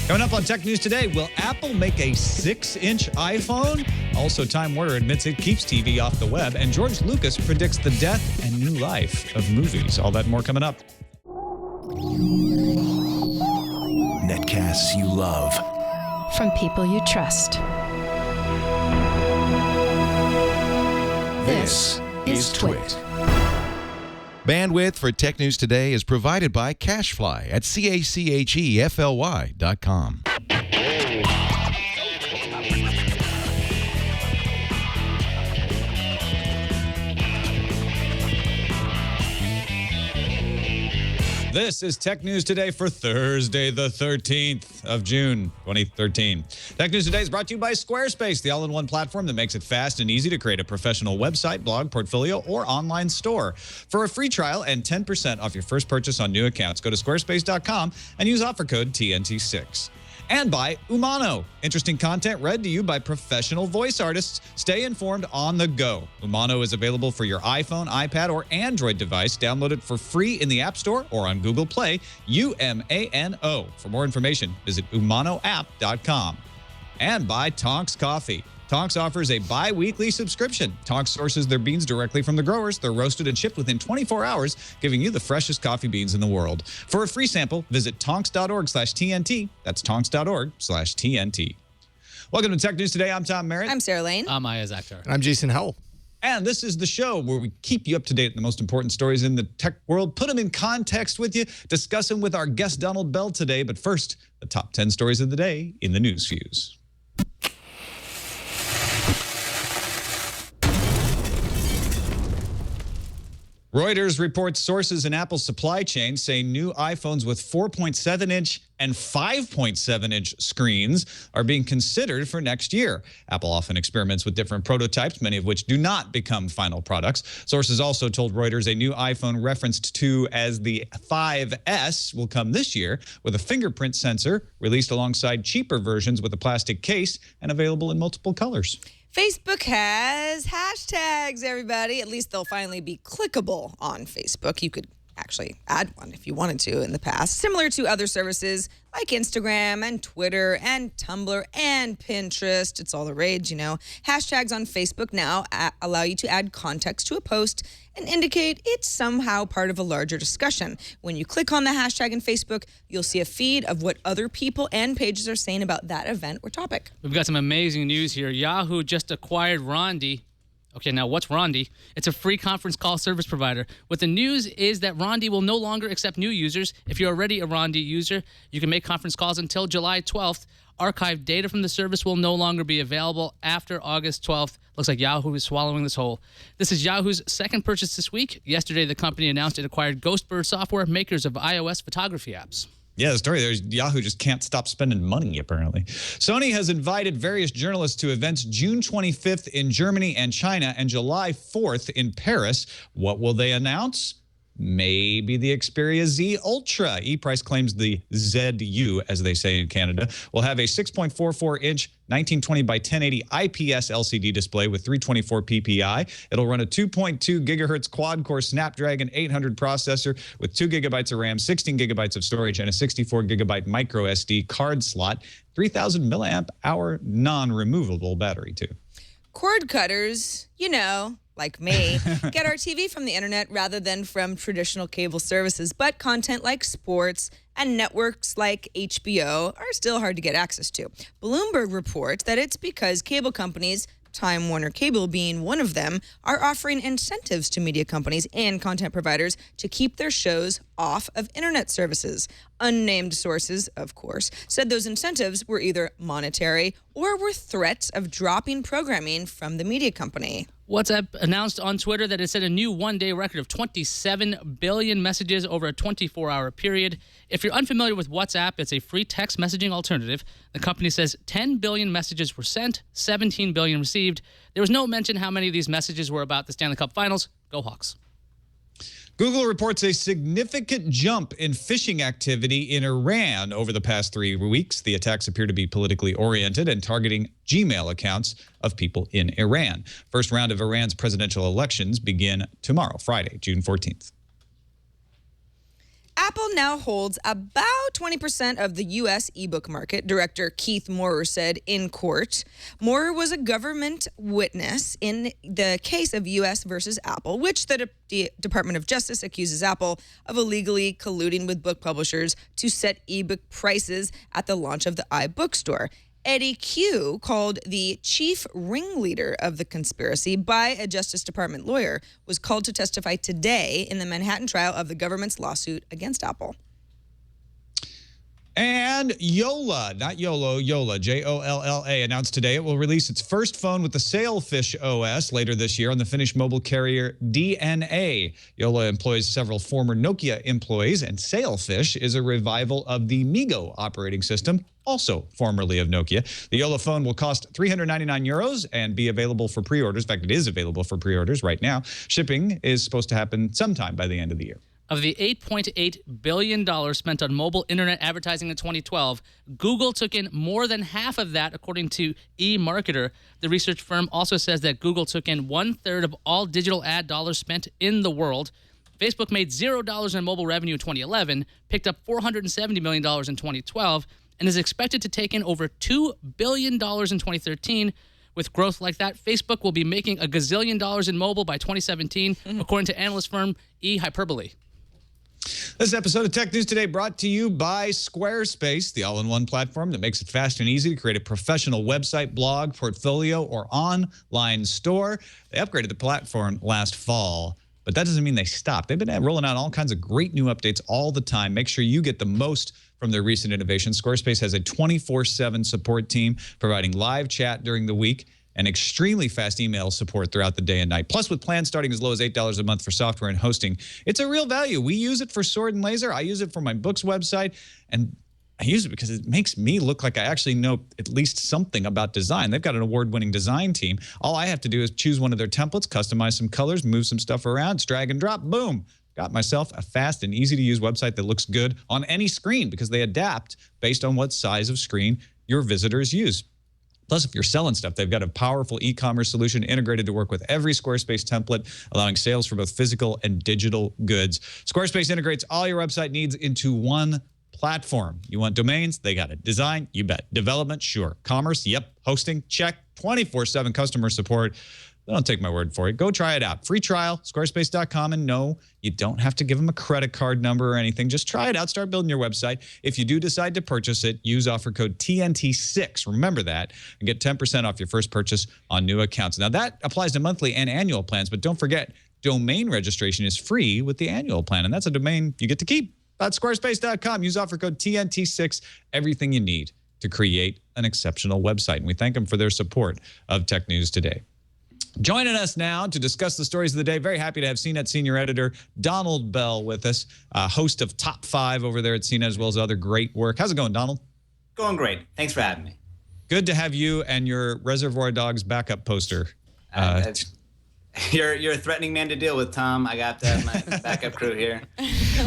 Coming up on Tech News Today, will Apple make a 6-inch iPhone? Also, Time Warner admits it keeps TV off the web. And George Lucas predicts the death and new life of movies. All that and more coming up. Netcasts you love. From people you trust. This is Twit. Bandwidth for Tech News Today is provided by CashFly at CACHEFLY.com. This is Tech News Today for Thursday, the 13th of June, 2013. Tech News Today is brought to you by Squarespace, the all-in-one platform that makes it fast and easy to create a professional website, blog, portfolio, or online store. For a free trial and 10% off your first purchase on new accounts, go to squarespace.com and use offer code TNT6. And by Umano, interesting content read to you by professional voice artists. Stay informed on the go. Umano is available for your iPhone, iPad, or Android device. Download it for free in the App Store or on Google Play, UMANO. For more information, visit umanoapp.com. And by Tonks Coffee. Tonks offers a bi-weekly subscription. Tonks sources their beans directly from the growers. They're roasted and shipped within 24 hours, giving you the freshest coffee beans in the world. For a free sample, visit tonks.org/TNT. That's tonks.org/TNT. Welcome to Tech News Today. I'm Tom Merritt. I'm Sarah Lane. I'm Aya Zakhtar. And I'm Jason Howell. And this is the show where we keep you up to date on the most important stories in the tech world, put them in context with you, discuss them with our guest Donald Bell today. But first, the top 10 stories of the day in the News Fuse. Reuters reports sources in Apple's supply chain say new iPhones with 4.7-inch and 5.7-inch screens are being considered for next year. Apple often experiments with different prototypes, many of which do not become final products. Sources also told Reuters a new iPhone referenced to as the 5S will come this year with a fingerprint sensor released alongside cheaper versions with a plastic case and available in multiple colors. Facebook has hashtags, everybody. At least they'll finally be clickable on Facebook. You could actually add one if you wanted to in the past, similar to other services like Instagram and Twitter and Tumblr and Pinterest. It's all the rage, you know. Hashtags on Facebook now allow you to add context to a post and indicate it's somehow part of a larger discussion. When you click on the hashtag in Facebook, you'll see a feed of what other people and pages are saying about that event or topic. We've got some amazing news here. Yahoo just acquired Rondi. Okay, now what's Rondi? It's a free conference call service provider. What the news is that Rondi will no longer accept new users. If you're already a Rondi user, you can make conference calls until July 12th. Archived data from the service will no longer be available after August 12th. Looks like Yahoo is swallowing this whole. This is Yahoo's second purchase this week. Yesterday, the company announced it acquired Ghostbird Software, makers of iOS photography apps. Yeah, the story there is Yahoo just can't stop spending money, apparently. Sony has invited various journalists to events June 25th in Germany and China and July 4th in Paris. What will they announce? Maybe the Xperia Z Ultra. ePrice claims the ZU, as they say in Canada, will have a 6.44-inch 1920 by 1080 IPS LCD display with 324 PPI. It'll run a 2.2 gigahertz quad-core Snapdragon 800 processor with 2 gigabytes of RAM, 16 gigabytes of storage, and a 64 gigabyte micro SD card slot. 3,000 milliamp hour non-removable battery, too. Cord cutters, you know, like me, get our TV from the internet rather than from traditional cable services. But content like sports and networks like HBO are still hard to get access to. Bloomberg reports that it's because cable companies, Time Warner Cable being one of them, are offering incentives to media companies and content providers to keep their shows off of internet services. Unnamed sources, of course, said those incentives were either monetary or were threats of dropping programming from the media company. WhatsApp announced on Twitter that it set a new one-day record of 27 billion messages over a 24-hour period. If you're unfamiliar with WhatsApp, it's a free text messaging alternative. The company says 10 billion messages were sent, 17 billion received. There was no mention how many of these messages were about the Stanley Cup Finals. Go Hawks. Google reports a significant jump in phishing activity in Iran over the past 3 weeks. The attacks appear to be politically oriented and targeting Gmail accounts of people in Iran. First round of Iran's presidential elections begin tomorrow, Friday, June 14th. Apple now holds about 20% of the U.S. ebook market, Director Keith Moorer said in court. Moorer was a government witness in the case of U.S. versus Apple, which the Department of Justice accuses Apple of illegally colluding with book publishers to set ebook prices at the launch of the iBookstore. Eddie Q called the chief ringleader of the conspiracy by a Justice Department lawyer, was called to testify today in the Manhattan trial of the government's lawsuit against Apple. And Yola, not YOLO, Yola, Jolla, announced today it will release its first phone with the Sailfish OS later this year on the Finnish mobile carrier DNA. Yola employs several former Nokia employees, and Sailfish is a revival of the Migo operating system, also formerly of Nokia. The Yola phone will cost €399 and be available for pre-orders. In fact, it is available for pre-orders right now. Shipping is supposed to happen sometime by the end of the year. Of the $8.8 billion spent on mobile internet advertising in 2012, Google took in more than half of that, according to eMarketer. The research firm also says that Google took in 1/3 of all digital ad dollars spent in the world. Facebook made $0 in mobile revenue in 2011, picked up $470 million in 2012, and is expected to take in over $2 billion in 2013. With growth like that, Facebook will be making $1 gazillion in mobile by 2017, according to analyst firm eHyperbole. This episode of Tech News Today brought to you by Squarespace, the all-in-one platform that makes it fast and easy to create a professional website, blog, portfolio, or online store. They upgraded the platform last fall, but that doesn't mean they stopped. They've been rolling out all kinds of great new updates all the time. Make sure you get the most from their recent innovations. Squarespace has a 24/7 support team providing live chat during the week and extremely fast email support throughout the day and night. Plus, with plans starting as low as $8 a month for software and hosting, it's a real value. We use it for Sword and Laser. I use it for my books website, and I use it because it makes me look like I actually know at least something about design. They've got an award-winning design team. All I have to do is choose one of their templates, customize some colors, move some stuff around, drag and drop, boom. Got myself a fast and easy-to-use website that looks good on any screen because they adapt based on what size of screen your visitors use. Plus, if you're selling stuff, they've got a powerful e-commerce solution integrated to work with every Squarespace template, allowing sales for both physical and digital goods. Squarespace integrates all your website needs into one platform. You want domains? They got it. Design? You bet. Development? Sure. Commerce? Yep. Hosting? Check. 24/7 customer support. Don't take my word for it. Go try it out. Free trial, squarespace.com. And no, you don't have to give them a credit card number or anything. Just try it out. Start building your website. If you do decide to purchase it, use offer code TNT6. Remember that, and get 10% off your first purchase on new accounts. Now, that applies to monthly and annual plans, but don't forget, domain registration is free with the annual plan, and that's a domain you get to keep. That's squarespace.com. Use offer code TNT6. Everything you need to create an exceptional website. And we thank them for their support of Tech News Today. Joining us now to discuss the stories of the day, very happy to have CNET senior editor Donald Bell with us, host of Top 5 over there at CNET, as well as other great work. How's it going, Donald? Going great. Thanks for having me. Good to have you and your Reservoir Dogs backup poster. You're a threatening man to deal with, Tom. I got my backup crew here.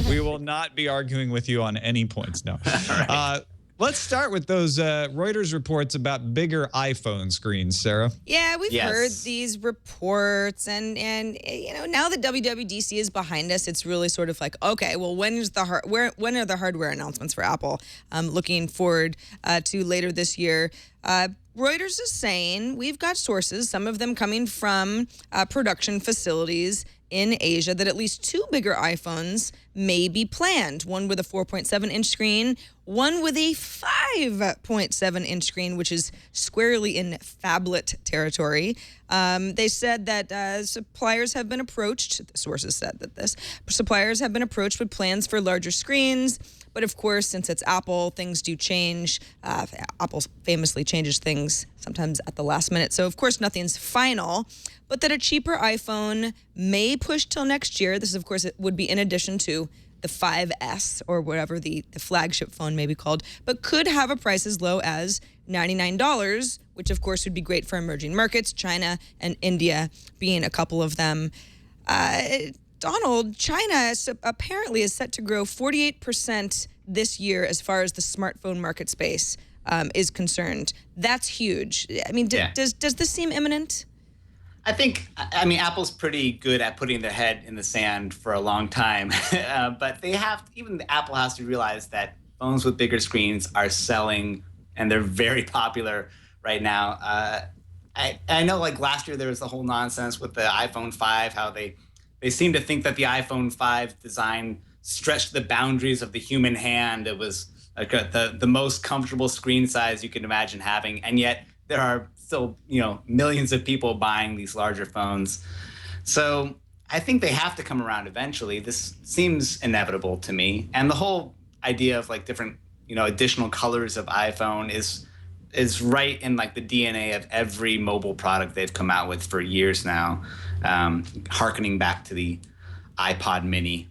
We will not be arguing with you on any points, no. All right. Let's start with those Reuters reports about bigger iPhone screens, Sarah. Yeah, we've heard these reports, and you know, now that WWDC is behind us, it's really sort of like, okay, well, when are the hardware announcements for Apple? Looking forward to later this year. Reuters is saying we've got sources, some of them coming from production facilities in Asia, that at least 2 bigger iPhones may be planned. One with a 4.7-inch screen, one with a 5.7-inch screen, which is squarely in phablet territory. They said that suppliers have been approached, the sources said that suppliers have been approached with plans for larger screens. But of course, since it's Apple, things do change. Apple famously changes things sometimes at the last minute. So of course, nothing's final. But that a cheaper iPhone may push till next year. This, of course, it would be in addition to the 5S or whatever the flagship phone may be called, but could have a price as low as $99, which of course would be great for emerging markets, China and India being a couple of them. Donald, China apparently is set to grow 48% this year as far as the smartphone market space is concerned. That's huge. I mean, does this seem imminent? I mean, Apple's pretty good at putting their head in the sand for a long time, but even Apple has to realize that phones with bigger screens are selling, and they're very popular right now. I know, like last year there was the whole nonsense with the iPhone 5, how they seem to think that the iPhone 5 design stretched the boundaries of the human hand. It was like the most comfortable screen size you can imagine having, and yet there are still, millions of people buying these larger phones. So I think they have to come around eventually. This seems inevitable to me. And the whole idea of like different, additional colors of iPhone is right in like the DNA of every mobile product they've come out with for years now, hearkening back to the iPod Mini.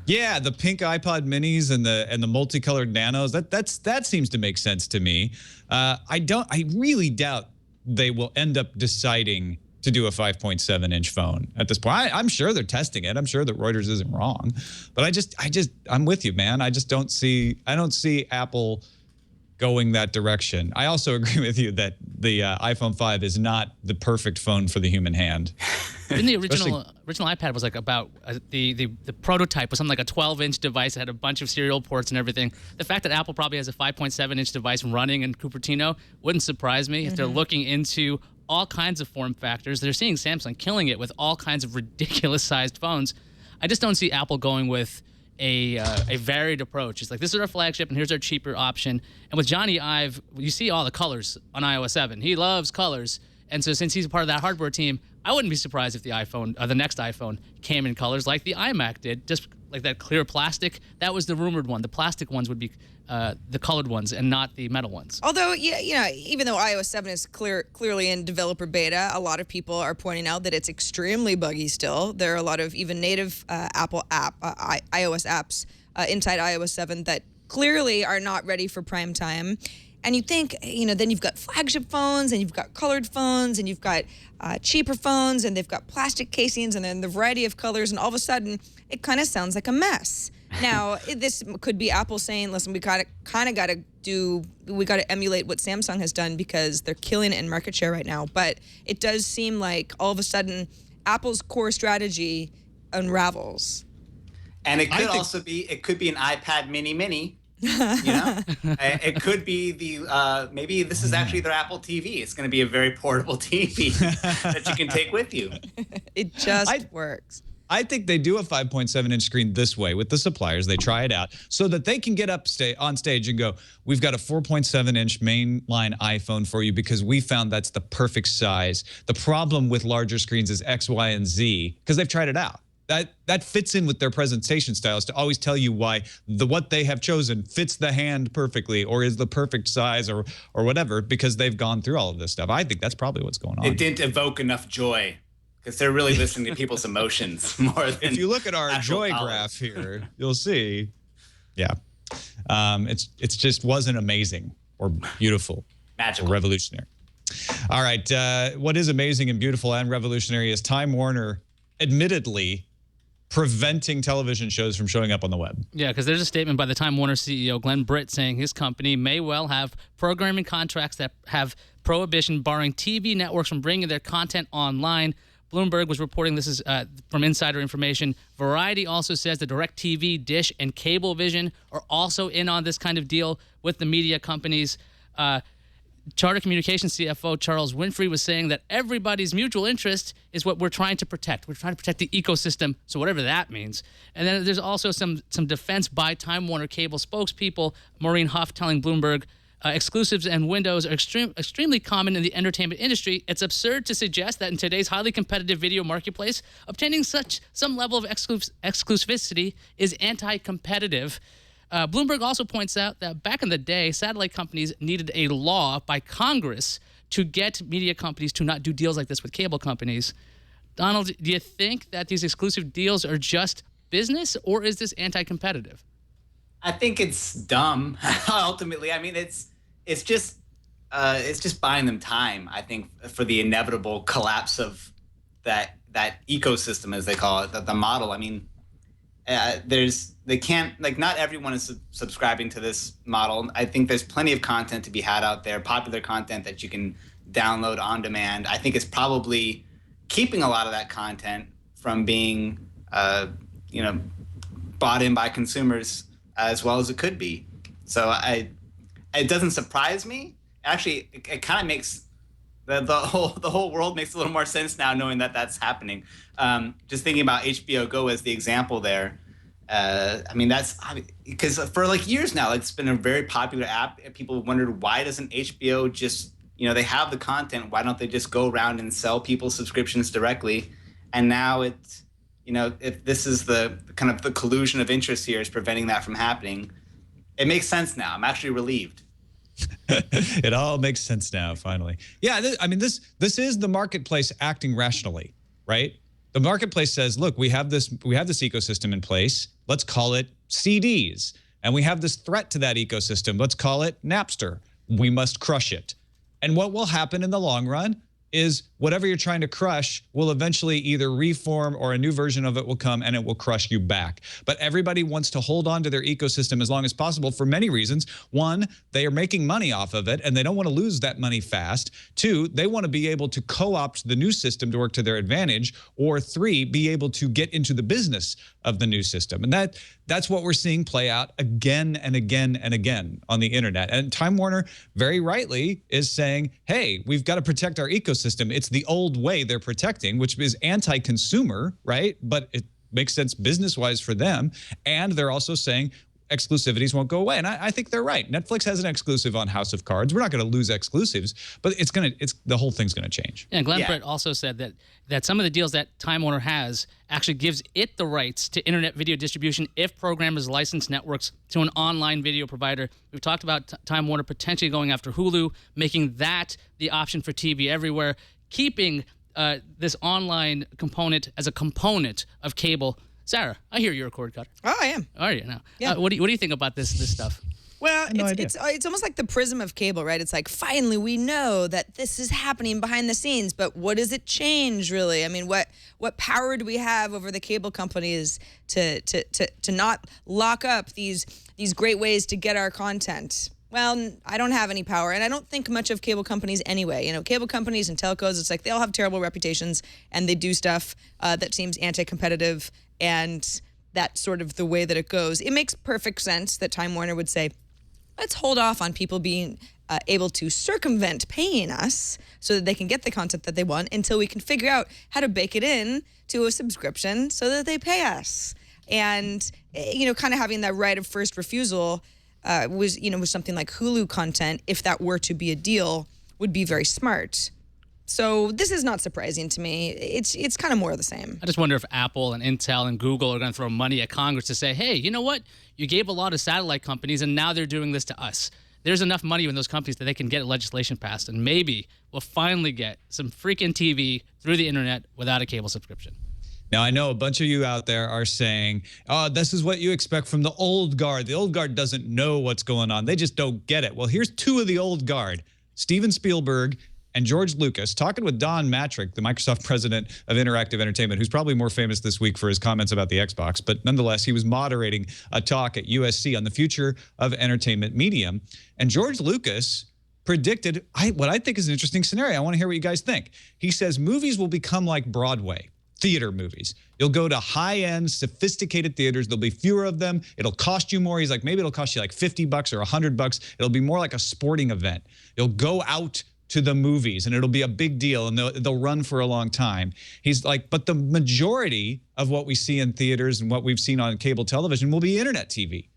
Yeah, the pink iPod minis and the multicolored nanos, that seems to make sense to me. I really doubt they will end up deciding to do a 5.7-inch phone at this point. I'm sure they're testing it. I'm sure that Reuters isn't wrong, but I'm with you, man. I don't see Apple going that direction. I also agree with you that the iPhone 5 is not the perfect phone for the human hand. Even the original iPad was like about the prototype was something like a 12-inch device that had a bunch of serial ports and everything. The fact that Apple probably has a 5.7-inch device running in Cupertino wouldn't surprise me. If they're looking into all kinds of form factors, they're seeing Samsung killing it with all kinds of ridiculous-sized phones. I just don't see Apple going with a varied approach. It's like, this is our flagship and here's our cheaper option. And with Johnny Ive, you see all the colors on iOS 7. He loves colors. And so since he's a part of that hardware team, I wouldn't be surprised if the next iPhone came in colors like the iMac did, just like that clear plastic. That was the rumored one. The plastic ones would be the colored ones and not the metal ones. Although, even though iOS 7 is clearly in developer beta, a lot of people are pointing out that it's extremely buggy still. There are a lot of even native iOS apps inside iOS 7 that clearly are not ready for prime time. And you think, then you've got flagship phones and you've got colored phones and you've got cheaper phones and they've got plastic casings and then the variety of colors, and all of a sudden it kind of sounds like a mess. Now, this could be Apple saying, listen, we got to emulate what Samsung has done because they're killing it in market share right now. But it does seem like all of a sudden Apple's core strategy unravels. And it could also be an iPad mini. It could be maybe this is actually their Apple TV. It's going to be a very portable TV that you can take with you. It just works. I think they do a 5.7-inch screen this way with the suppliers. They try it out so that they can get on stage and go, we've got a 4.7-inch mainline iPhone for you because we found that's the perfect size. The problem with larger screens is X, Y, and Z, because they've tried it out. That fits in with their presentation styles to always tell you why what they have chosen fits the hand perfectly or is the perfect size or whatever, because they've gone through all of this stuff. I think that's probably what's going on. It didn't evoke enough joy because they're really listening to people's emotions more than if you look at our joy knowledge. graph here, you'll see, it's just wasn't amazing or beautiful, magical, or revolutionary. All right, what is amazing and beautiful and revolutionary is Time Warner admittedly preventing television shows from showing up on the web. Yeah, because there's a statement by the Time Warner CEO, Glenn Britt, saying his company may well have programming contracts that have prohibition barring TV networks from bringing their content online. Bloomberg was reporting this is from insider information. Variety also says the DirecTV, Dish, and Cablevision are also in on this kind of deal with the media companies. Charter Communications CFO Charles Winfrey was saying that everybody's mutual interest is what we're trying to protect. We're trying to protect the ecosystem, so whatever that means. And then there's also some defense by Time Warner Cable spokespeople, Maureen Huff, telling Bloomberg, exclusives and windows are extremely common in the entertainment industry. It's absurd to suggest that in today's highly competitive video marketplace, obtaining some level of exclusivity is anti-competitive. Bloomberg also points out that back in the day, satellite companies needed a law by Congress to get media companies to not do deals like this with cable companies. Donald, do you think that these exclusive deals are just business, or is this anti-competitive? I think it's dumb. Ultimately, I mean, it's just buying them time. I think for the inevitable collapse of that ecosystem, as they call it, the model. I mean, not everyone is subscribing to this model. I think there's plenty of content to be had out there, popular content that you can download on demand, I think it's probably keeping a lot of that content from being, bought in by consumers as well as it could be. So it doesn't surprise me. Actually, it kind of makes the whole world makes a little more sense now, knowing that that's happening. Just thinking about HBO Go as the example there. That's because for like years now, it's been a very popular app. People wondered, why doesn't HBO just, they have the content. Why don't they just go around and sell people subscriptions directly? And now it's, if this is the kind of the collusion of interest here is preventing that from happening, it makes sense now. I'm actually relieved. It all makes sense now, finally. Yeah, this is the marketplace acting rationally, right? The marketplace says, look, we have this ecosystem in place. Let's call it CDs. And we have this threat to that ecosystem. Let's call it Napster. We must crush it. And what will happen in the long run is whatever you're trying to crush will eventually either reform or a new version of it will come and it will crush you back. But everybody wants to hold on to their ecosystem as long as possible for many reasons. One, they are making money off of it and they don't want to lose that money fast. Two, they want to be able to co-opt the new system to work to their advantage. Or three, be able to get into the business of the new system. And that's what we're seeing play out again and again and again on the internet. And Time Warner very rightly is saying, hey, we've got to protect our ecosystem. It's the old way they're protecting, which is anti-consumer, right? But it makes sense business-wise for them. And they're also saying exclusivities won't go away. And I think they're right. Netflix has an exclusive on House of Cards. We're not going to lose exclusives, but the whole thing's going to change. And Glenn Brett also said that some of the deals that Time Warner has actually gives it the rights to internet video distribution if programmers license networks to an online video provider. We've talked about Time Warner potentially going after Hulu, making that the option for TV everywhere, keeping this online component as a component of cable. Sarah, I hear you're a cord cutter. Oh, I am. Are you now? Yeah. What do you think about this stuff? Well, No it's almost like the prism of cable, right? It's like, finally, we know that this is happening behind the scenes, but what does it change, really? I mean, what power do we have over the cable companies to not lock up these great ways to get our content? Well, I don't have any power, and I don't think much of cable companies anyway. Cable companies and telcos, it's like they all have terrible reputations, and they do stuff that seems anti-competitive, and that's sort of the way that it goes. It makes perfect sense that Time Warner would say, let's hold off on people being able to circumvent paying us so that they can get the content that they want until we can figure out how to bake it in to a subscription so that they pay us. And, kind of having that right of first refusal was something like Hulu content, if that were to be a deal, would be very smart. So this is not surprising to me. It's kind of more of the same. I just wonder if Apple and Intel and Google are going to throw money at Congress to say, hey, you know what? You gave a lot of satellite companies, and now they're doing this to us. There's enough money in those companies that they can get legislation passed, and maybe we'll finally get some freaking TV through the internet without a cable subscription. Now, I know a bunch of you out there are saying, oh, this is what you expect from the old guard. The old guard doesn't know what's going on. They just don't get it. Well, here's two of the old guard, Steven Spielberg and George Lucas, talking with Don Matrick, the Microsoft president of interactive entertainment, who's probably more famous this week for his comments about the Xbox. But nonetheless, he was moderating a talk at USC on the future of entertainment medium. And George Lucas predicted what I think is an interesting scenario. I want to hear what you guys think. He says movies will become like Broadway. Theater movies. You'll go to high-end, sophisticated theaters. There'll be fewer of them. It'll cost you more. He's like, maybe it'll cost you like $50 or $100. It'll be more like a sporting event. You'll go out to the movies, and it'll be a big deal, and they'll run for a long time. He's like, but the majority of what we see in theaters and what we've seen on cable television will be internet TV.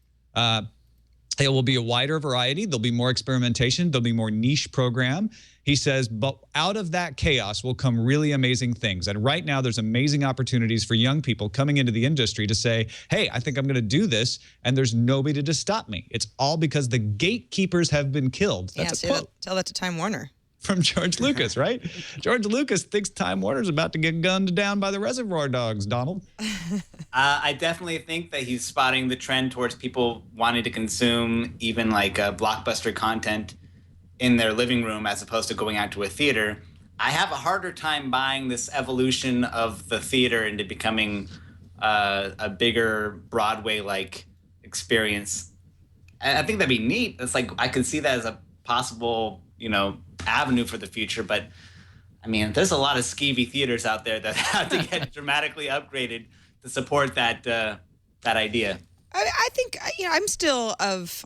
It will be a wider variety. There'll be more experimentation. There'll be more niche program. He says, but out of that chaos will come really amazing things. And right now, there's amazing opportunities for young people coming into the industry to say, hey, I think I'm going to do this, and there's nobody to stop me. It's all because the gatekeepers have been killed. That's a quote. Tell that to Time Warner. From George Lucas, right? George Lucas thinks Time Warner's about to get gunned down by the Reservoir Dogs, Donald. I definitely think that he's spotting the trend towards people wanting to consume even like blockbuster content in their living room as opposed to going out to a theater. I have a harder time buying this evolution of the theater into becoming a bigger Broadway-like experience. I think that'd be neat. It's like I could see that as a possible, avenue for the future. But I mean, there's a lot of skeevy theaters out there that have to get dramatically upgraded to support that idea. I think,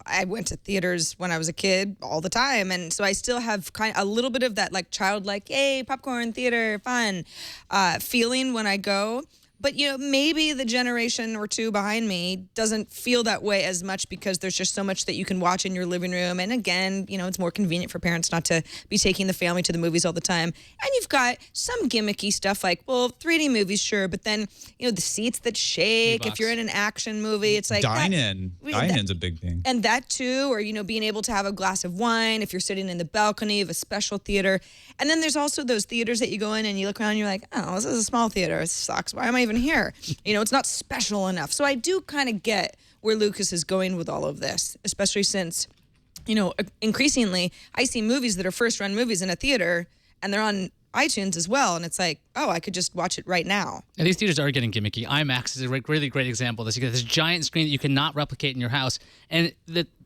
I went to theaters when I was a kid all the time. And so I still have kind of a little bit of that like childlike, hey, popcorn, theater, fun feeling when I go. But, maybe the generation or two behind me doesn't feel that way as much because there's just so much that you can watch in your living room. And again, it's more convenient for parents not to be taking the family to the movies all the time. And you've got some gimmicky stuff like, well, 3D movies, sure. But then, the seats that shake, if you're in an action movie, it's like. Dine-in's a big thing. And that too, or, being able to have a glass of wine if you're sitting in the balcony of a special theater. And then there's also those theaters that you go in and you look around and you're like, oh, this is a small theater. It sucks. Why am I even here? It's not special enough. So I do kind of get where Lucas is going with all of this, especially since, increasingly I see movies that are first run movies in a theater and they're on iTunes as well. And it's like, oh, I could just watch it right now. And these theaters are getting gimmicky. IMAX is a really great example of this. You get this giant screen that you cannot replicate in your house. And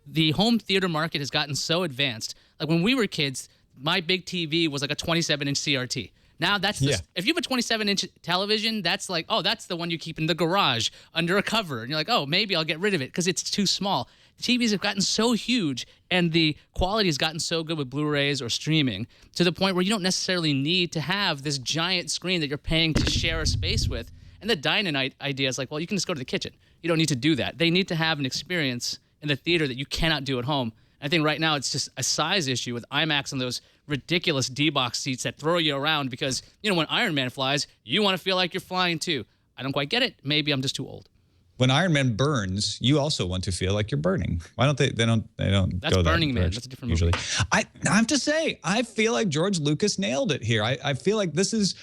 the home theater market has gotten so advanced. Like when we were kids, my big TV was like a 27-inch CRT. Now that's if you have a 27-inch television, that's like, oh, that's the one you keep in the garage under a cover. And you're like, oh, maybe I'll get rid of it because it's too small. TVs have gotten so huge and the quality has gotten so good with Blu-rays or streaming to the point where you don't necessarily need to have this giant screen that you're paying to share a space with. And the dine-in idea is like, well, you can just go to the kitchen. You don't need to do that. They need to have an experience in the theater that you cannot do at home. I think right now it's just a size issue with IMAX and those ridiculous D-box seats that throw you around because, when Iron Man flies, you want to feel like you're flying too. I don't quite get it. Maybe I'm just too old. When Iron Man burns, you also want to feel like you're burning. Why don't they don't That's go Burning that Man. That's a different usually. movie. I have to say, I feel like George Lucas nailed it here. I feel like this is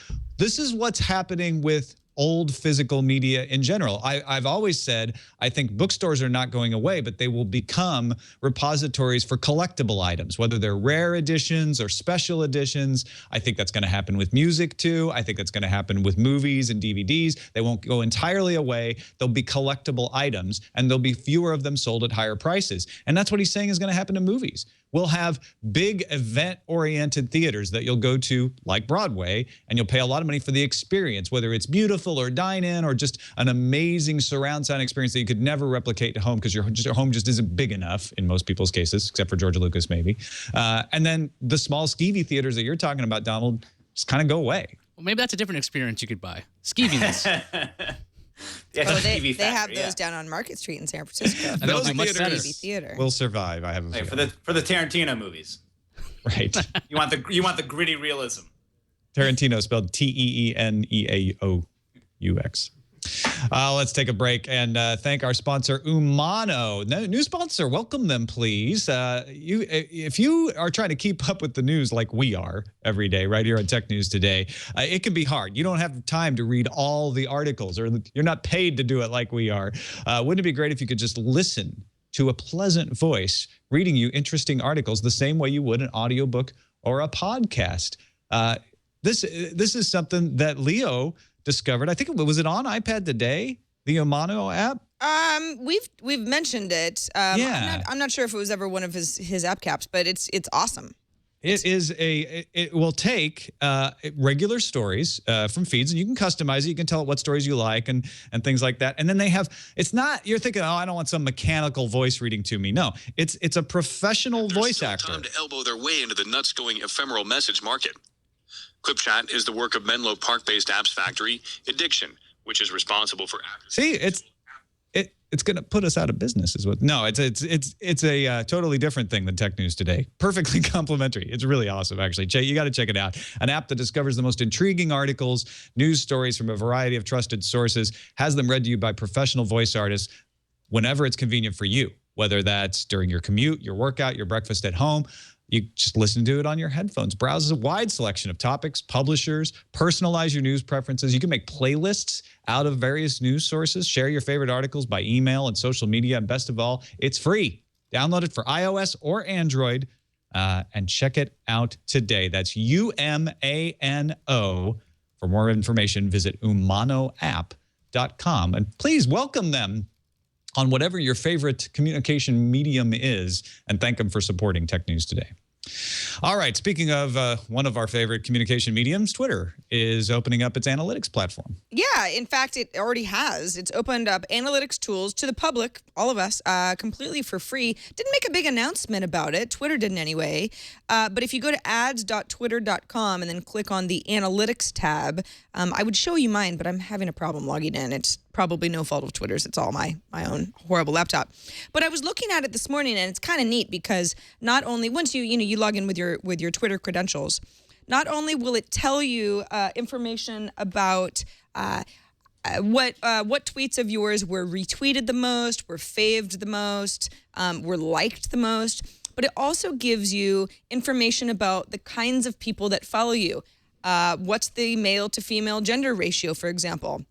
what's happening with old physical media in general. I've always said I think bookstores are not going away, but they will become repositories for collectible items, whether they're rare editions or special editions. I think that's going to happen with music too. I think that's going to happen with movies and DVDs. They won't go entirely away. They'll be collectible items and there'll be fewer of them sold at higher prices. And that's what he's saying is going to happen to movies. We'll have big event-oriented theaters that you'll go to, like Broadway, and you'll pay a lot of money for the experience, whether it's beautiful or dine-in or just an amazing surround sound experience that you could never replicate at home because your home just isn't big enough in most people's cases, except for George Lucas maybe. And then the small skeevy theaters that you're talking about, Donald, just kind of go away. Well, maybe that's a different experience you could buy. Skeeviness. Yeah, they have those down on Market Street in San Francisco. And those theaters theater. will survive. I have a feeling. For the Tarantino movies. Right. You want the gritty realism. Tarantino spelled T-E-E-N-E-A-O-U-X. Let's take a break and thank our sponsor, Umano. New sponsor, welcome them, please. If you are trying to keep up with the news like we are every day right here on Tech News Today, it can be hard. You don't have time to read all the articles, or you're not paid to do it like we are. Wouldn't it be great if you could just listen to a pleasant voice reading you interesting articles the same way you would an audiobook or a podcast? This is something that Leo discovered. I think was it on iPad today, the Umano app? We've mentioned it. I'm not sure if it was ever one of his app caps, but it's awesome. It will take regular stories from feeds, and you can customize it. You can tell it what stories you like and things like that. And then they have, it's not, you're thinking, oh, I don't want some mechanical voice reading to me. No, it's a professional voice actor. Time to elbow their way into the nuts-going ephemeral message market. ClipChat is the work of Menlo Park-based apps factory, Addiction, which is responsible for. See, it's going to put us out of business, is what. No, it's a totally different thing than Tech News Today. Perfectly complimentary. It's really awesome, actually. You got to check it out. An app that discovers the most intriguing articles, news stories from a variety of trusted sources, has them read to you by professional voice artists whenever it's convenient for you, whether that's during your commute, your workout, your breakfast at home. You just listen to it on your headphones. Browse a wide selection of topics, publishers, personalize your news preferences. You can make playlists out of various news sources, share your favorite articles by email and social media, and best of all, it's free. Download it for iOS or Android and check it out today. That's UMANO. For more information, visit umanoapp.com. And please welcome them on whatever your favorite communication medium is, and thank them for supporting Tech News Today. All right. Speaking of one of our favorite communication mediums, Twitter is opening up its analytics platform. Yeah, in fact, it already has. It's opened up analytics tools to the public, all of us, completely for free. Didn't make a big announcement about it. Twitter didn't anyway. But if you go to ads.twitter.com and then click on the analytics tab, I would show you mine, but I'm having a problem logging in. It's probably no fault of Twitter's. It's all my own horrible laptop. But I was looking at it this morning, and it's kind of neat because not only once you log in with your Twitter credentials, not only will it tell you information about what tweets of yours were retweeted the most, were faved the most, were liked the most, but it also gives you information about the kinds of people that follow you. What's the male to female gender ratio, for example?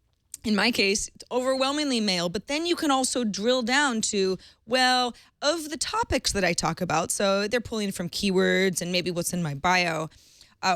In my case, it's overwhelmingly male, but then you can also drill down to, well, of the topics that I talk about, so they're pulling from keywords and maybe what's in my bio,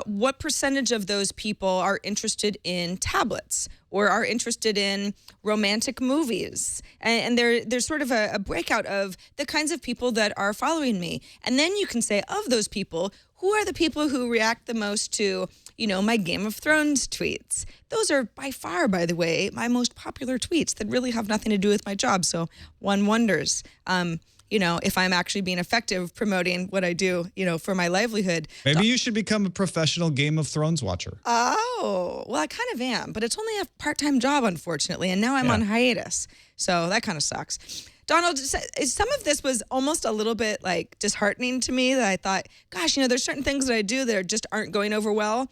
what percentage of those people are interested in tablets or are interested in romantic movies? And there's sort of a breakout of the kinds of people that are following me. And then you can say, of those people, who are the people who react the most to, my Game of Thrones tweets? Those are by far, by the way, my most popular tweets that really have nothing to do with my job. So one wonders, if I'm actually being effective promoting what I do, for my livelihood. Maybe you should become a professional Game of Thrones watcher. Oh, well, I kind of am, but it's only a part-time job, unfortunately, and now I'm on hiatus. So that kind of sucks. Donald, some of this was almost a little bit disheartening to me that I thought, gosh, there's certain things that I do that just aren't going over well,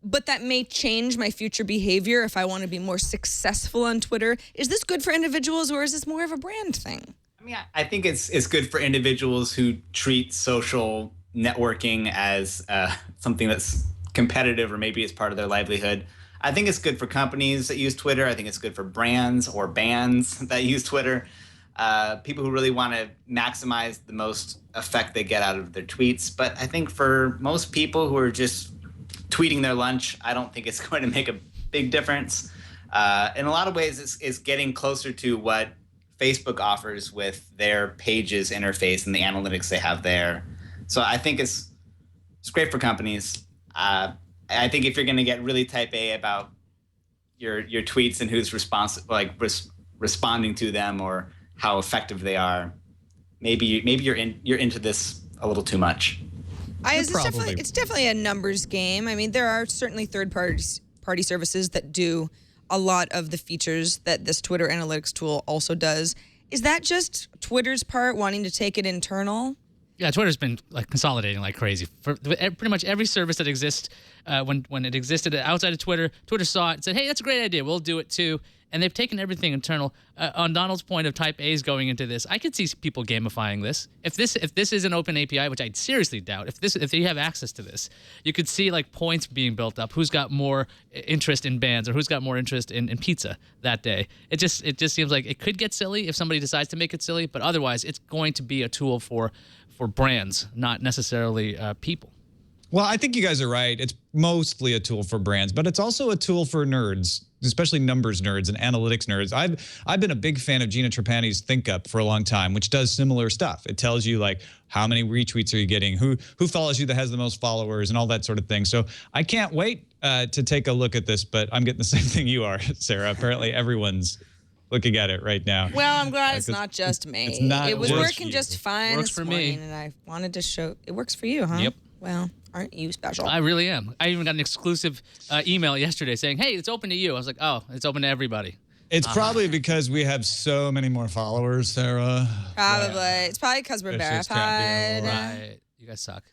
but that may change my future behavior if I want to be more successful on Twitter. Is this good for individuals or is this more of a brand thing? I mean, I think it's good for individuals who treat social networking as something that's competitive or maybe it's part of their livelihood. I think it's good for companies that use Twitter. I think it's good for brands or bands that use Twitter. People who really want to maximize the most effect they get out of their tweets. But I think for most people who are just tweeting their lunch, I don't think it's going to make a big difference. In a lot of ways, it's getting closer to what Facebook offers with their Pages interface and the analytics they have there. So I think it's great for companies. I think if you're going to get really type A about your tweets and who's responding to them or how effective they are, maybe you're into this a little too much. It's definitely a numbers game. I mean, there are certainly third-party services that do a lot of the features that this Twitter analytics tool also does. Is that just Twitter's part wanting to take it internal? Yeah, Twitter's been consolidating like crazy. For pretty much every service that exists, when it existed outside of Twitter, Twitter saw it and said, "Hey, that's a great idea. We'll do it too." And they've taken everything internal. On Donald's point of Type A's going into this, I could see people gamifying this. If this is an open API, which I seriously doubt, if you have access to this, you could see points being built up. Who's got more interest in bands or who's got more interest in pizza that day? It just seems like it could get silly if somebody decides to make it silly, but otherwise it's going to be a tool for brands, not necessarily people. Well, I think you guys are right. It's mostly a tool for brands, but it's also a tool for nerds, especially numbers nerds and analytics nerds. I've been a big fan of Gina Trapani's ThinkUp for a long time, which does similar stuff. It tells you how many retweets are you getting, who follows you that has the most followers and all that sort of thing. So I can't wait to take a look at this, but I'm getting the same thing you are, Sarah. Apparently everyone's looking at it right now. Well, I'm glad it's not just me. It's not. It was working just fine Works this for morning, me. and I wanted to show it works for you, huh? Yep. Well, aren't you special? I really am. I even got an exclusive email yesterday saying, "Hey, it's open to you." I was like, "Oh, it's open to everybody." It's probably because we have so many more followers, Sarah. Probably. It's probably because we're It's just can't be verified. Right. You guys suck.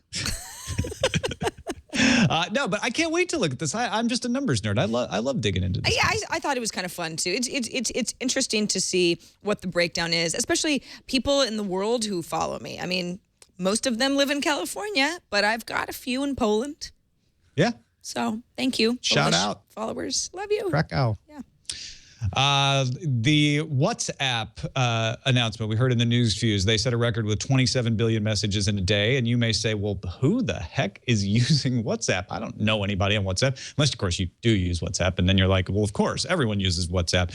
No, but I can't wait to look at this. I'm just a numbers nerd. I love digging into this. Yeah, I thought it was kind of fun too. It's interesting to see what the breakdown is, especially people in the world who follow me. I mean, most of them live in California, but I've got a few in Poland. Yeah. So thank you. Shout Polish out. followers. Love you. Krakow. Yeah. The WhatsApp announcement we heard in the news fuse, they set a record with 27 billion messages in a day. And you may say, well, who the heck is using WhatsApp? I don't know anybody on WhatsApp, unless, of course, you do use WhatsApp. And then you're like, well, of course, everyone uses WhatsApp.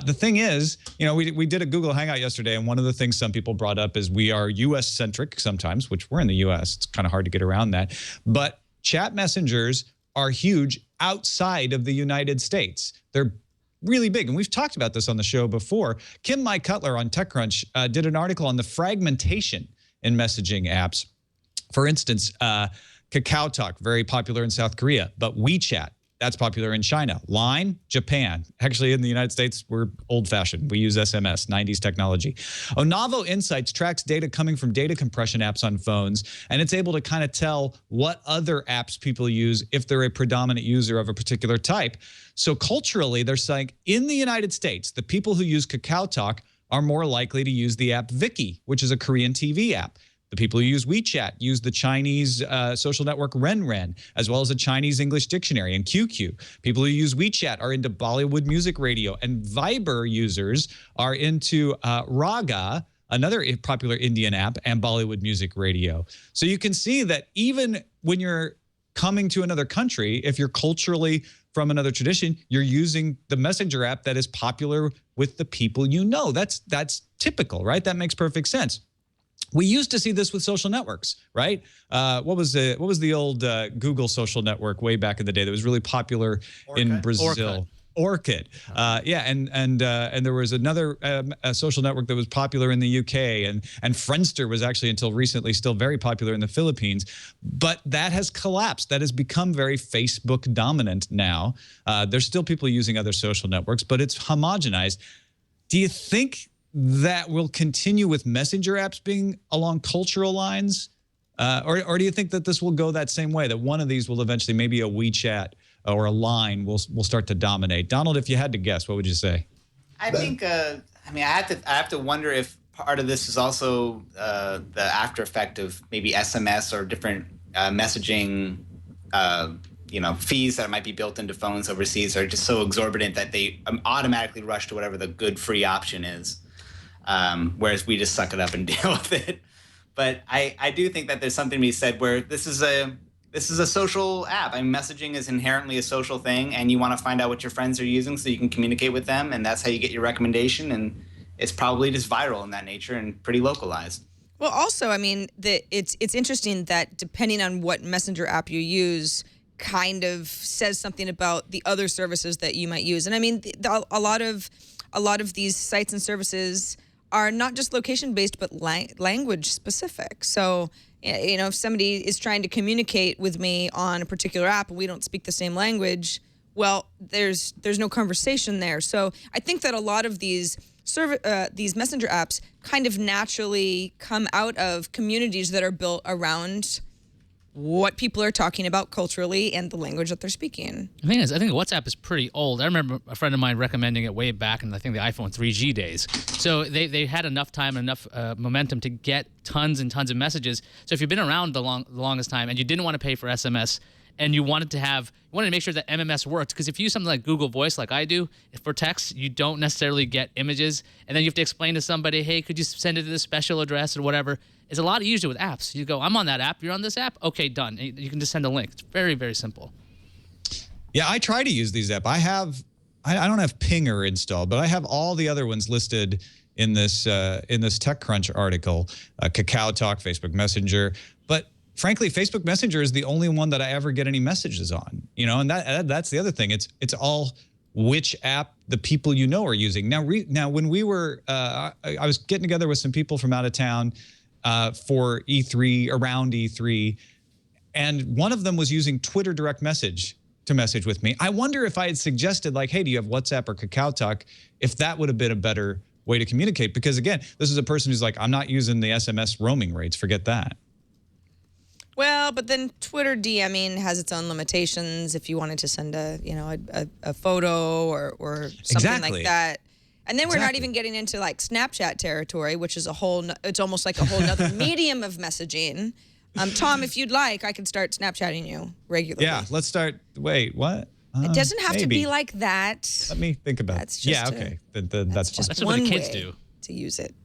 The thing is, you know, we did a Google Hangout yesterday. And one of the things some people brought up is we are US-centric sometimes, which we're in the US. It's kind of hard to get around that. But chat messengers are huge outside of the United States. They're really big. And we've talked about this on the show before. Kim Mike Cutler on TechCrunch did an article on the fragmentation in messaging apps. For instance, KakaoTalk, very popular in South Korea, but WeChat, that's popular in China. Line, Japan. Actually, in the United States, we're old-fashioned. We use SMS, 90s technology. Onavo Insights tracks data coming from data compression apps on phones, and it's able to kind of tell what other apps people use if they're a predominant user of a particular type. So culturally, they're saying in the United States, the people who use KakaoTalk are more likely to use the app Viki, which is a Korean TV app. The people who use WeChat use the Chinese social network Renren, as well as a Chinese English dictionary and QQ. People who use WeChat are into Bollywood music radio, and Viber users are into Raga, another popular Indian app, and Bollywood music radio. So you can see that even when you're coming to another country, if you're culturally from another tradition, you're using the messenger app that is popular with the people you know. That's typical, right? That makes perfect sense. We used to see this with social networks, right? What was the old Google social network way back in the day that was really popular in Brazil? Orchid. Yeah, and there was another social network that was popular in the UK, and Friendster was actually until recently still very popular in the Philippines. But that has collapsed. That has become very Facebook dominant now. There's still people using other social networks, but it's homogenized. Do you think that will continue with messenger apps being along cultural lines? Or do you think that this will go that same way, that one of these will eventually, maybe a WeChat or a Line will start to dominate? Donald, if you had to guess, what would you say? I think, I mean, I have to wonder if part of this is also the after effect of maybe SMS or different messaging fees that might be built into phones overseas are just so exorbitant that they automatically rush to whatever the good free option is. Whereas we just suck it up and deal with it. But I do think that there's something to be said where this is a social app. I mean, messaging is inherently a social thing, and you want to find out what your friends are using so you can communicate with them, and that's how you get your recommendation. And it's probably just viral in that nature and pretty localized. Well, also, I mean, it's interesting that depending on what messenger app you use, kind of says something about the other services that you might use. And I mean, a lot of these sites and services are not just location-based, but language-specific. So, you know, if somebody is trying to communicate with me on a particular app and we don't speak the same language, well, there's no conversation there. So I think that a lot of these messenger apps kind of naturally come out of communities that are built around what people are talking about culturally and the language that they're speaking. The thing is, I think WhatsApp is pretty old. I remember a friend of mine recommending it way back in, I think, the iPhone 3G days. So they had enough time and enough momentum to get tons and tons of messages. So if you've been around the longest time and you didn't want to pay for SMS and you wanted to make sure that MMS worked, because if you use something like Google Voice like I do, for text, you don't necessarily get images, and then you have to explain to somebody, hey, could you send it to this special address or whatever. It's a lot easier with apps. You go, I'm on that app, you're on this app? Okay, done. You can just send a link. It's very, very simple. Yeah, I try to use these apps. I don't have Pinger installed, but I have all the other ones listed in this TechCrunch article, KakaoTalk, Facebook Messenger. But frankly, Facebook Messenger is the only one that I ever get any messages on. You know, and that's the other thing. It's all which app the people you know are using. Now, when we were, I was getting together with some people from out of town for E3, around E3, and one of them was using Twitter direct message to message with me. I wonder if I had suggested, like, hey, do you have WhatsApp or KakaoTalk, if that would have been a better way to communicate. Because again, this is a person who's like, I'm not using the SMS roaming rates, forget that. Well, but then Twitter DMing has its own limitations if you wanted to send a photo or something like that. And then we're not even getting into like Snapchat territory, which is it's almost like a whole nother medium of messaging. Tom, if you'd like, I could start Snapchatting you regularly. Yeah, let's start. Wait, what? It doesn't have to be maybe. like that. Let me think about That's it. just Yeah, a- okay. That's just That's what the one kids way do. to use it.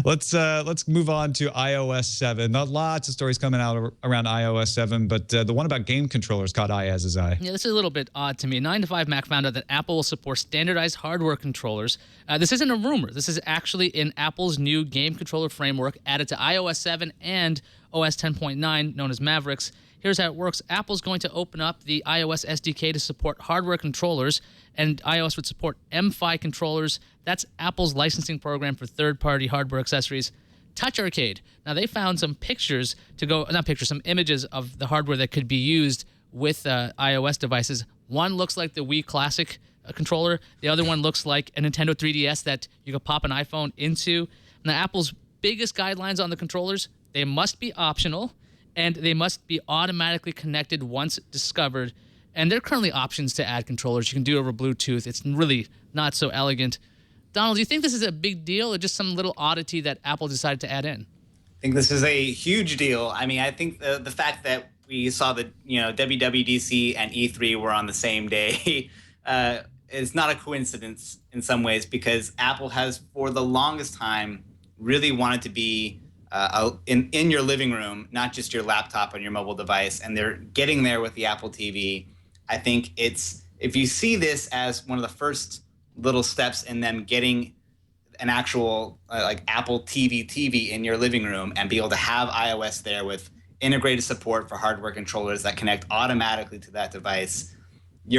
Let's move on to iOS 7. Not lots of stories coming out around iOS 7, but the one about game controllers caught Ayaz's eye. Yeah, this is a little bit odd to me. 9to5Mac found out that Apple will support standardized hardware controllers. This isn't a rumor. This is actually in Apple's new game controller framework added to iOS 7 and OS 10.9, known as Mavericks. Here's how it works. Apple's going to open up the iOS SDK to support hardware controllers, and iOS would support MFi controllers. That's Apple's licensing program for third-party hardware accessories. Touch Arcade. Now, they found some some images of the hardware that could be used with iOS devices. One looks like the Wii Classic controller. The other one looks like a Nintendo 3DS that you could pop an iPhone into. Now, Apple's biggest guidelines on the controllers, they must be optional, and they must be automatically connected once discovered. And there are currently options to add controllers. You can do it over Bluetooth. It's really not so elegant. Donald, do you think this is a big deal or just some little oddity that Apple decided to add in? I think this is a huge deal. I mean, I think the fact that we saw that WWDC and E3 were on the same day is not a coincidence in some ways, because Apple has for the longest time really wanted to be in your living room, not just your laptop and your mobile device, and they're getting there with the Apple TV. I think if you see this as one of the first little steps in them getting an actual like Apple TV in your living room and be able to have iOS there with integrated support for hardware controllers that connect automatically to that device, you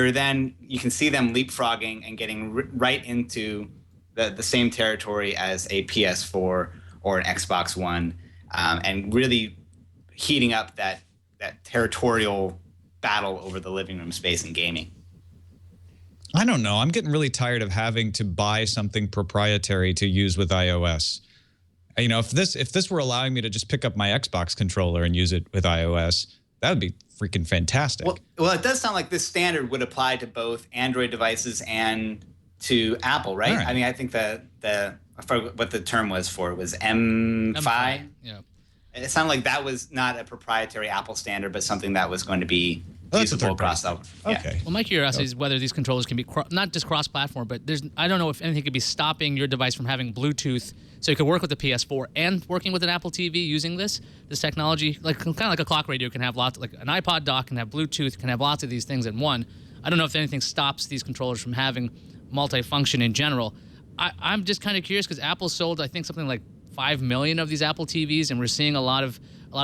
can see them leapfrogging and getting right into the same territory as a PS4 or an Xbox One, and really heating up that territorial battle over the living room space in gaming. I don't know. I'm getting really tired of having to buy something proprietary to use with iOS. If this were allowing me to just pick up my Xbox controller and use it with iOS, that would be freaking fantastic. Well, it does sound like this standard would apply to both Android devices and to Apple, right? Right. I mean, I think I forgot what the term was for it. Was MFi? Yeah. It sounded like that was not a proprietary Apple standard, but something that was going to be that's a usable third across party. yeah. Okay. Well, my curiosity is whether these controllers can be not just cross-platform, but I don't know if anything could be stopping your device from having Bluetooth, so you could work with the PS4 and working with an Apple TV using this technology, like kind of like a clock radio can have lots, like an iPod dock can have Bluetooth, can have lots of these things in one. I don't know if anything stops these controllers from having multifunction in general. I'm just kind of curious because Apple sold, I think, something like 5 million of these Apple TVs, and we're seeing a lot of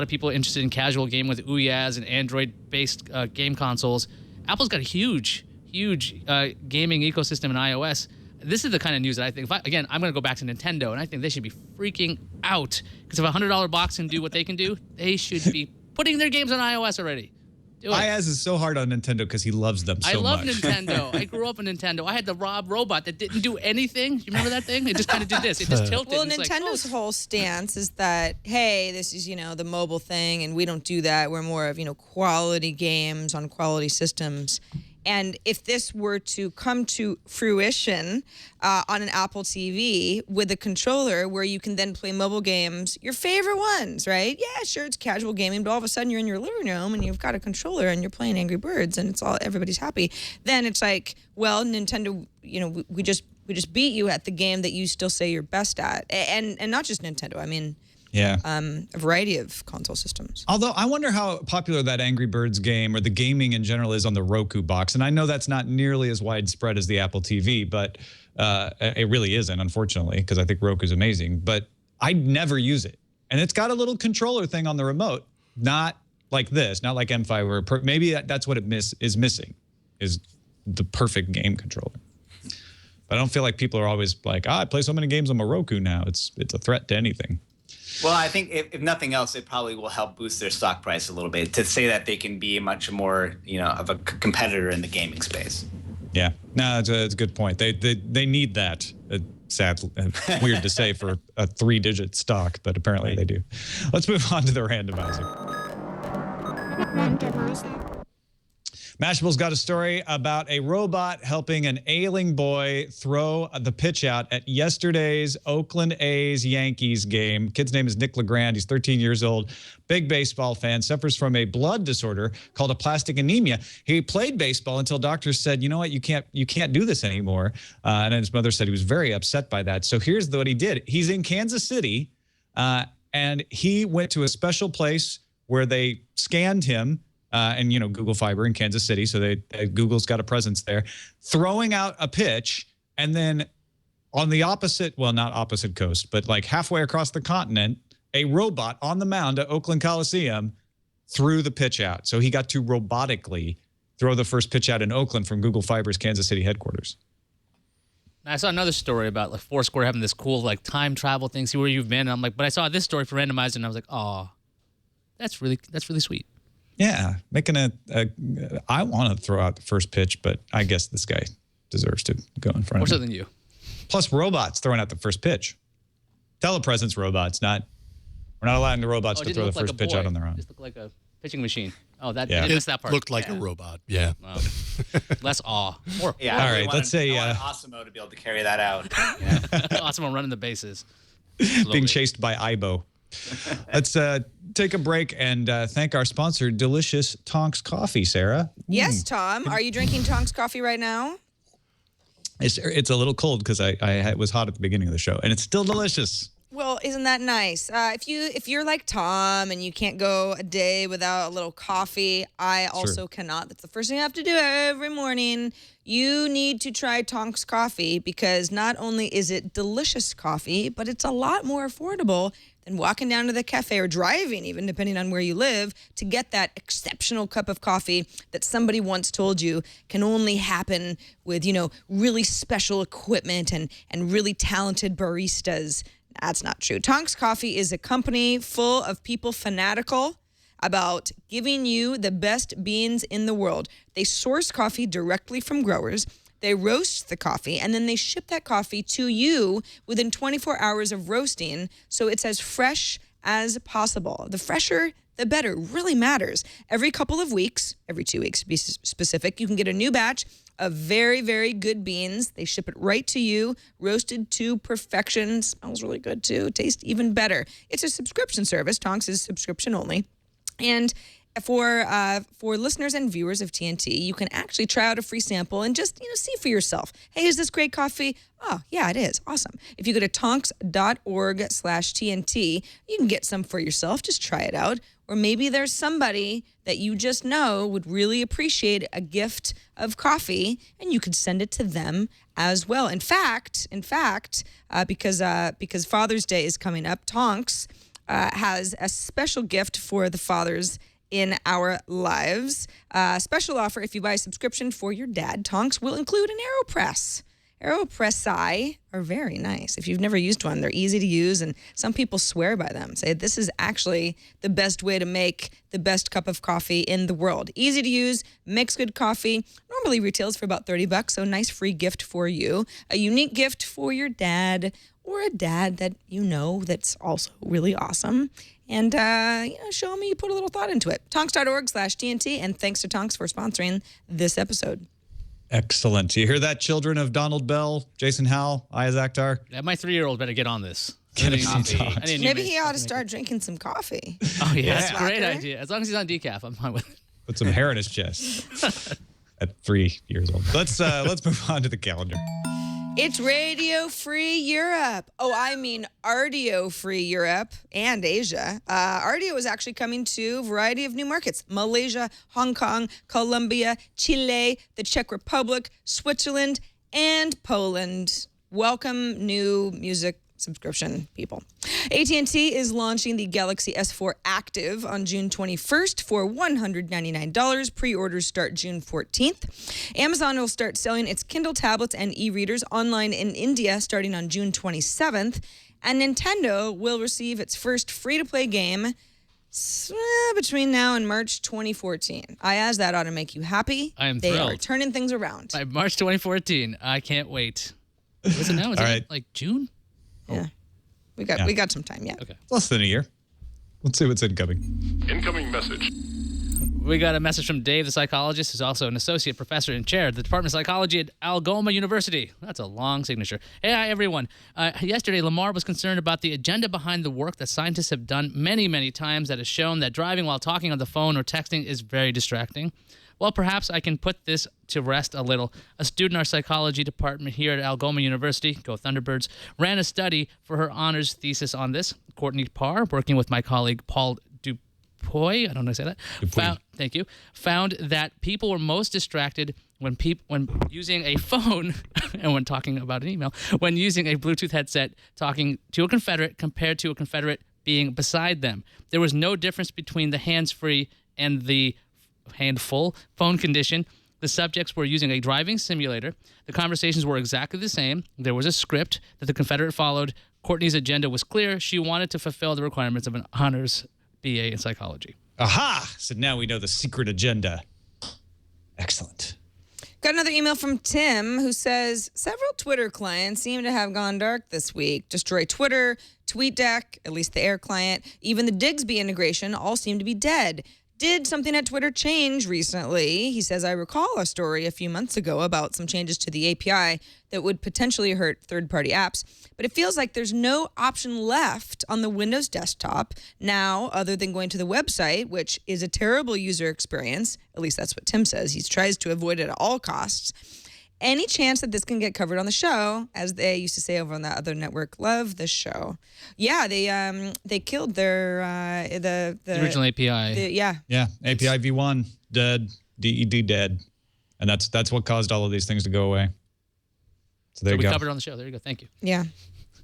people interested in casual gaming with Ouya's and Android-based game consoles. Apple's got a huge gaming ecosystem in iOS. This is the kind of news that I think, I'm going to go back to Nintendo, and I think they should be freaking out, because if a $100 box can do what they can do, they should be putting their games on iOS already. Ayaz is so hard on Nintendo because he loves them so much. I love Nintendo. I grew up on Nintendo. I had the Rob robot that didn't do anything. You remember that thing? It just kind of did this. It just tilted. Well, It's like, Nintendo's whole stance is that, hey, this is, the mobile thing, and we don't do that. We're more of, quality games on quality systems. And if this were to come to fruition on an Apple TV with a controller where you can then play mobile games, your favorite ones, right? Yeah, sure, it's casual gaming, but all of a sudden you're in your living room and you've got a controller and you're playing Angry Birds and everybody's happy. Then it's like, well, Nintendo, we just beat you at the game that you still say you're best at, and not just Nintendo. I mean. Yeah. A variety of console systems. Although I wonder how popular that Angry Birds game or the gaming in general is on the Roku box. And I know that's not nearly as widespread as the Apple TV, but it really isn't, unfortunately, because I think Roku's amazing. But I never use it. And it's got a little controller thing on the remote, not like this, not like MFi, where maybe that's what is missing, is the perfect game controller. But I don't feel like people are always like, I play so many games on my Roku now. It's a threat to anything. Well, I think if nothing else, it probably will help boost their stock price a little bit to say that they can be much more, of a competitor in the gaming space. Yeah, no, it's a good point. They need that. Sad, weird to say for a 3-digit stock, but apparently they do. Let's move on to the randomizer. Mashable's got a story about a robot helping an ailing boy throw the pitch out at yesterday's Oakland A's Yankees game. Kid's name is Nick LeGrand. He's 13 years old, big baseball fan, suffers from a blood disorder called aplastic anemia. He played baseball until doctors said, you know what, you can't do this anymore. And his mother said he was very upset by that. So here's what he did. He's in Kansas City, and he went to a special place where they scanned him. And, Google Fiber in Kansas City. So Google's got a presence there, throwing out a pitch. And then on the opposite, well, not opposite coast, but like halfway across the continent, a robot on the mound at Oakland Coliseum threw the pitch out. So he got to robotically throw the first pitch out in Oakland from Google Fiber's Kansas City headquarters. I saw another story about like Foursquare having this cool like time travel thing, see where you've been. And I'm like, but I saw this story for Randomizer, and I was like, oh, that's really sweet. Yeah, making I want to throw out the first pitch, but I guess this guy deserves to go in front More of so me. than you. Plus, robots throwing out the first pitch. Telepresence robots, we're not allowing the robots to throw the first pitch out on their own. It just looked like a pitching machine. Oh, I Yeah. didn't miss that part. Looked like a robot. Yeah. Wow. Less awe. More Yeah. All I really right, let's say I want Osimo to be able to carry that out. Yeah. awesome on running the bases. being Slowly. chased by Ibo. Let's take a break and thank our sponsor, Delicious Tonks Coffee, Sarah. Yes, Tom. Are you drinking Tonks coffee right now? It's a little cold because it was hot at the beginning of the show, and it's still delicious. Well, isn't that nice? If you're like Tom and you can't go a day without a little coffee, I also cannot. That's the first thing I have to do every morning. You need to try Tonks coffee because not only is it delicious coffee, but it's a lot more affordable than walking down to the cafe or driving, even depending on where you live, to get that exceptional cup of coffee that somebody once told you can only happen with, really special equipment and really talented baristas. That's not true. Tonks Coffee is a company full of people fanatical about giving you the best beans in the world. They source coffee directly from growers. They roast the coffee, and then they ship that coffee to you within 24 hours of roasting, so it's as fresh as possible. The fresher, the better. Really matters. Every couple of weeks, every 2 weeks to be specific, you can get a new batch of very, very good beans. They ship it right to you, roasted to perfection. Smells really good, too. Tastes even better. It's a subscription service. Tonks is subscription only. And for listeners and viewers of TNT, you can actually try out a free sample and just, see for yourself. Hey, is this great coffee? Oh, yeah, it is. Awesome. If you go to tonks.org/TNT, you can get some for yourself. Just try it out. Or maybe there's somebody that you just know would really appreciate a gift of coffee, and you could send it to them as well. In fact, because Father's Day is coming up, Tonks has a special gift for the fathers in our lives. Special offer if you buy a subscription for your dad. Tonks will include an AeroPress. AeroPressi are very nice. If you've never used one, they're easy to use, and some people swear by them. Say this is actually the best way to make the best cup of coffee in the world. Easy to use, makes good coffee. Normally retails for about $30, so nice free gift for you. A unique gift for your dad or a dad that that's also really awesome. And, show me you put a little thought into it. Tonks.org/TNT, and thanks to Tonks for sponsoring this episode. Excellent. You hear that, children of Donald Bell, Jason Howell, Ayaz Akhtar? Yeah, my 3-year-old better get on this. Get him some Tonks. Maybe he ought to start drinking some coffee. Oh, yeah. That's a great Slacker. idea. As long as he's on decaf, I'm fine with it. Put some hair in his chest at 3 years old. Let's move on to the calendar. It's Radio Free Europe. Oh, I mean Ardio Free Europe and Asia. Ardio is actually coming to a variety of new markets: Malaysia, Hong Kong, Colombia, Chile, the Czech Republic, Switzerland, and Poland. Welcome, new music subscription people. AT&T is launching the Galaxy S4 Active on June 21st for $199. Pre-orders start June 14th. Amazon will start selling its Kindle tablets and e-readers online in India starting on June 27th. And Nintendo will receive its first free-to-play game between now and March 2014. Ayaz, that ought to make you happy. I am They thrilled. are turning things around. By March 2014, I can't wait. Is it now? Is All it right. like June? Yeah. We got some time yet. Okay. Less than a year. Let's see what's incoming. Incoming message. We got a message from Dave, the psychologist, who's also an associate professor and chair of the Department of Psychology at Algoma University. That's a long signature. Hey, hi, everyone. Yesterday, Lamar was concerned about the agenda behind the work that scientists have done many, many times that has shown that driving while talking on the phone or texting is very distracting. Well, perhaps I can put this to rest a little. A student in our psychology department here at Algoma University, go Thunderbirds, ran a study for her honors thesis on this. Courtney Parr, working with my colleague Paul Dupuy, I don't know how to say that, found that people were most distracted when using a phone and when talking about an email, when using a Bluetooth headset talking to a Confederate compared to a Confederate being beside them. There was no difference between the hands-free and the handful phone condition. The subjects were using a driving simulator. The conversations were exactly the same. There was a script that the Confederate followed. Courtney's agenda was clear. She wanted to fulfill the requirements of an honors BA in psychology. Aha! So now we know the secret agenda. Excellent. Got another email from Tim who says, several Twitter clients seem to have gone dark this week. Destroy Twitter, TweetDeck, at least the Air client, even the Digsby integration all seem to be dead. Did something at Twitter change recently? He says, I recall a story a few months ago about some changes to the API that would potentially hurt third-party apps, but it feels like there's no option left on the Windows desktop now other than going to the website, which is a terrible user experience. At least that's what Tim says. He tries to avoid it at all costs. Any chance that this can get covered on the show, as they used to say over on that other network? Love the show. Yeah, they killed their the original API. Yeah, API v1 dead, DED dead, and that's what caused all of these things to go away. So there you go. We covered it on the show. There you go. Thank you. Yeah,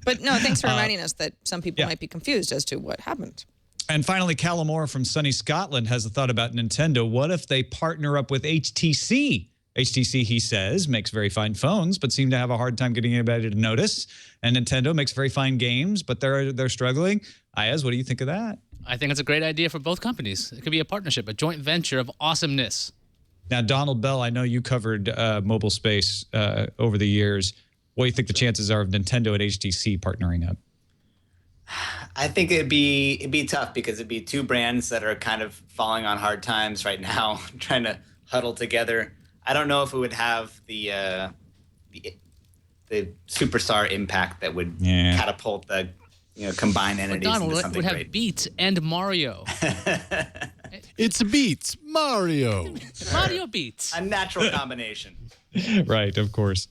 but no, thanks for reminding us that some people might be confused as to what happened. And finally, Callamore from sunny Scotland has a thought about Nintendo. What if they partner up with HTC? HTC, he says, makes very fine phones, but seem to have a hard time getting anybody to notice. And Nintendo makes very fine games, but they're struggling. Ayaz, what do you think of that? I think it's a great idea for both companies. It could be a partnership, a joint venture of awesomeness. Now, Donald Bell, I know you covered mobile space over the years. What do you think the chances are of Nintendo and HTC partnering up? I think it'd be tough because it'd be two brands that are kind of falling on hard times right now, trying to huddle together. I don't know if it would have the superstar impact that would catapult the combined entities into something would have great. Beats and Mario. It's Beats Mario. Mario Beats. A natural combination. Right, of course.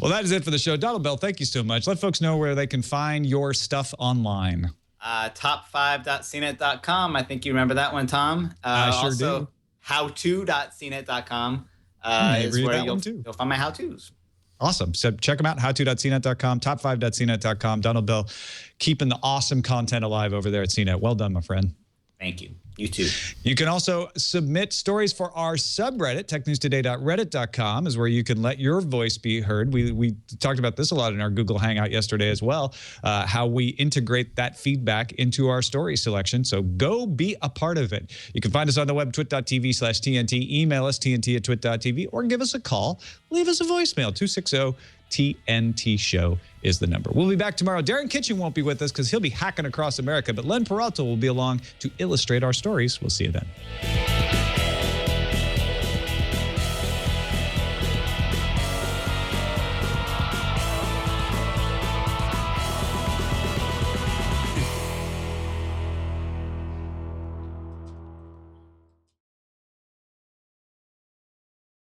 Well, that is it for the show. Donald Bell, thank you so much. Let folks know where they can find your stuff online. Top5.cnet.com. I think you remember that one, Tom. I sure also, do. howto.cnet.com is where you'll find my how-tos. Awesome. So check them out, howto.cnet.com, top5.cnet.com. Donald Bell keeping the awesome content alive over there at CNET. Well done, my friend. Thank you. You too. You can also submit stories for our subreddit. technewstoday.reddit.com is where you can let your voice be heard. We talked about this a lot in our Google Hangout yesterday as well, how we integrate that feedback into our story selection. So go be a part of it. You can find us on the web, twit.tv/TNT, email us, tnt@twit.tv, or give us a call. Leave us a voicemail, 260-TNT show is the number. We'll be back tomorrow. Darren Kitchen won't be with us because he'll be hacking across America, but Len Peralta will be along to illustrate our stories. We'll see you then.